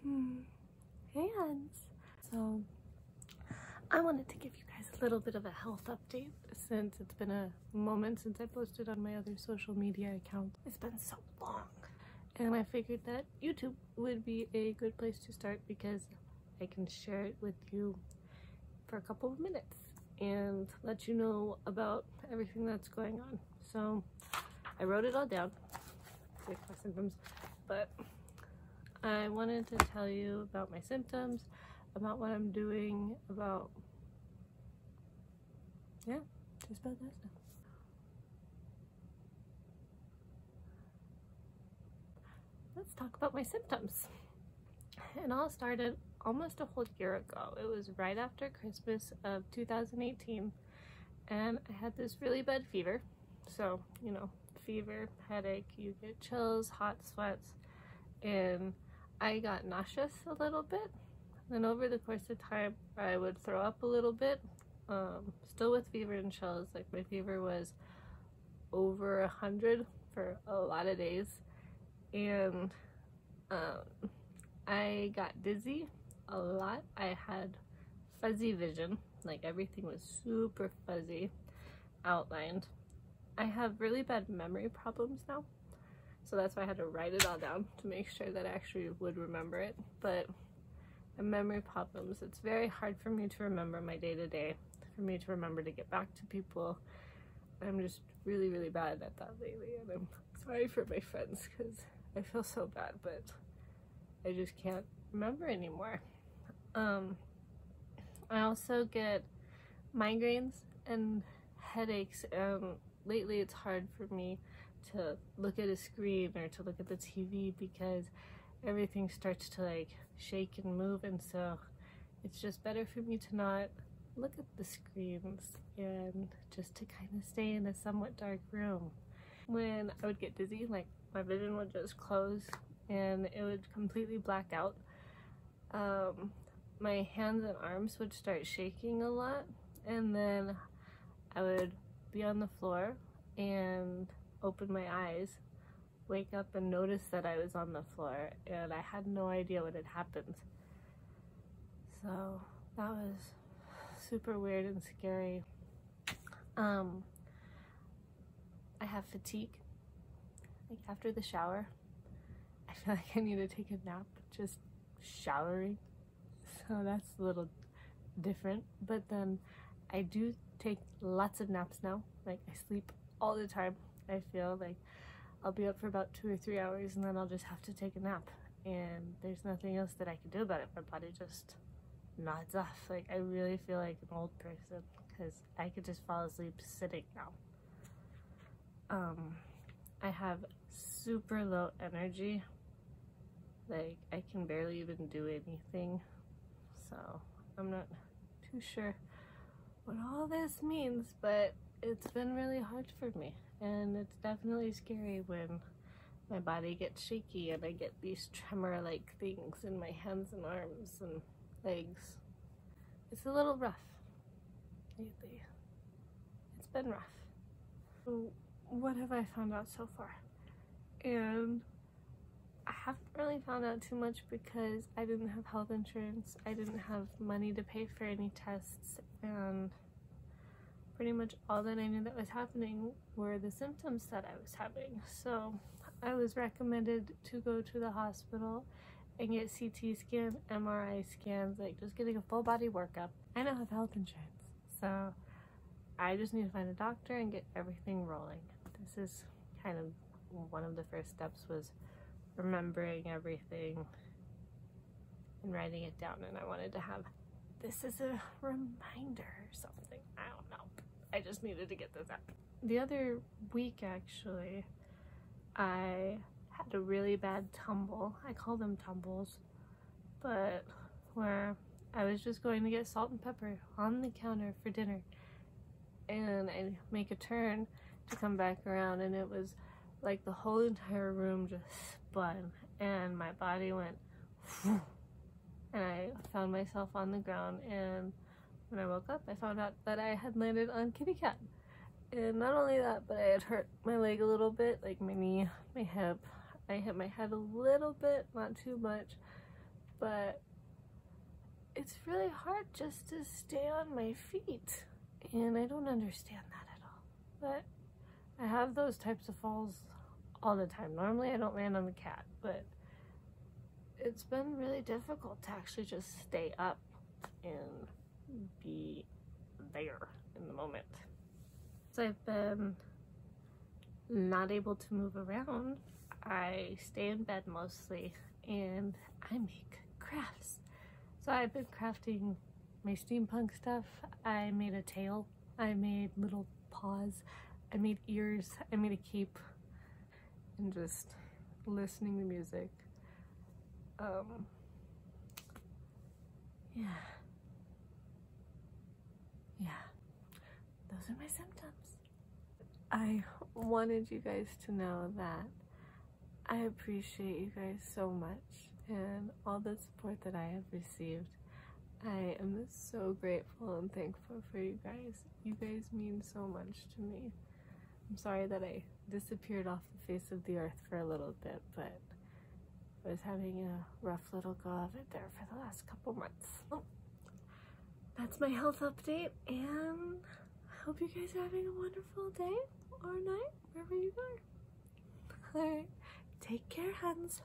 Hey Hans. So I wanted to give you guys a little bit of a health update since it's been a moment since I posted on my other social media account. It's been so long, and I figured that YouTube would be a good place to start because I can share it with you for a couple of minutes and let you know about everything that's going on. So I wrote it all down, like my symptoms, but I wanted to tell you about my symptoms, about what I'm doing, about, yeah, just about that stuff. Let's talk about my symptoms. It all started almost a whole year ago. It was right after Christmas of 2018, and I had this really bad fever. So, you know, fever, headache, you get chills, hot sweats, and I got nauseous a little bit. Then over the course of time, I would throw up a little bit, still with fever and chills. Like, my fever was over 100 for a lot of days, and I got dizzy a lot. I had fuzzy vision, like everything was super fuzzy, outlined. I have really bad memory problems now, so that's why I had to write it all down to make sure that I actually would remember it. But memory problems, it's very hard for me to remember my day-to-day, for me to remember to get back to people. I'm just really bad at that lately, and I'm sorry for my friends because I feel so bad, but I just can't remember anymore. I also get migraines and headaches, and lately it's hard for me to look at a screen or to look at the TV because everything starts to like shake and move, and so it's just better for me to not look at the screens and just to kind of stay in a somewhat dark room. When I would get dizzy, like my vision would just close and it would completely black out. My hands and arms would start shaking a lot, and then I would be on the floor and open my eyes, wake up and notice that I was on the floor, and I had no idea what had happened. So that was super weird and scary. I have fatigue. Like after the shower, I feel like I need to take a nap just showering. So that's a little different. But then I do take lots of naps now. Like I sleep all the time. I feel like I'll be up for about 2 or 3 hours and then I'll just have to take a nap, and there's nothing else that I can do about it. My body just nods off. Like I really feel like an old person because I could just fall asleep sitting now. I have super low energy. Like I can barely even do anything, so I'm not too sure what all this means, but it's been really hard for me, and it's definitely scary when my body gets shaky and I get these tremor-like things in my hands and arms and legs. It's a little rough lately. It's been rough. So what have I found out so far? And I haven't really found out too much because I didn't have health insurance. I didn't have money to pay for any tests, and pretty much all that I knew that was happening were the symptoms that I was having. So I was recommended to go to the hospital and get CT scan, MRI scans, like just getting a full body workup. I don't have health insurance, so I just need to find a doctor and get everything rolling. This is kind of one of the first steps, was remembering everything and writing it down, and I wanted to have this as a reminder or something. I don't know. I just needed to get this out. The other week, actually, I had a really bad tumble. I call them tumbles, but where I was just going to get salt and pepper on the counter for dinner, and I make a turn to come back around, and it was like the whole entire room just spun and my body went whew, and I found myself on the ground, and when I woke up I found out that I had landed on kitty cat. And not only that, but I had hurt my leg a little bit, like my knee, my hip. I hit my head a little bit, not too much, but it's really hard just to stay on my feet, and I don't understand that at all. But I have those types of falls all the time. Normally I don't land on the cat, but it's been really difficult to actually just stay up and be there in the moment. So I've been not able to move around. I stay in bed mostly, and I make crafts. So I've been crafting my steampunk stuff. I made a tail, I made little paws, I made ears, I made a cape, and just listening to music. Yeah, those are my symptoms. I wanted you guys to know that I appreciate you guys so much and all the support that I have received. I am so grateful and thankful for you guys. You guys mean so much to me. I'm sorry that I disappeared off the face of the earth for a little bit, but I was having a rough little go of it there for the last couple months. Oh, that's my health update, and I hope you guys are having a wonderful day or night, wherever you are. Alright, take care, huns.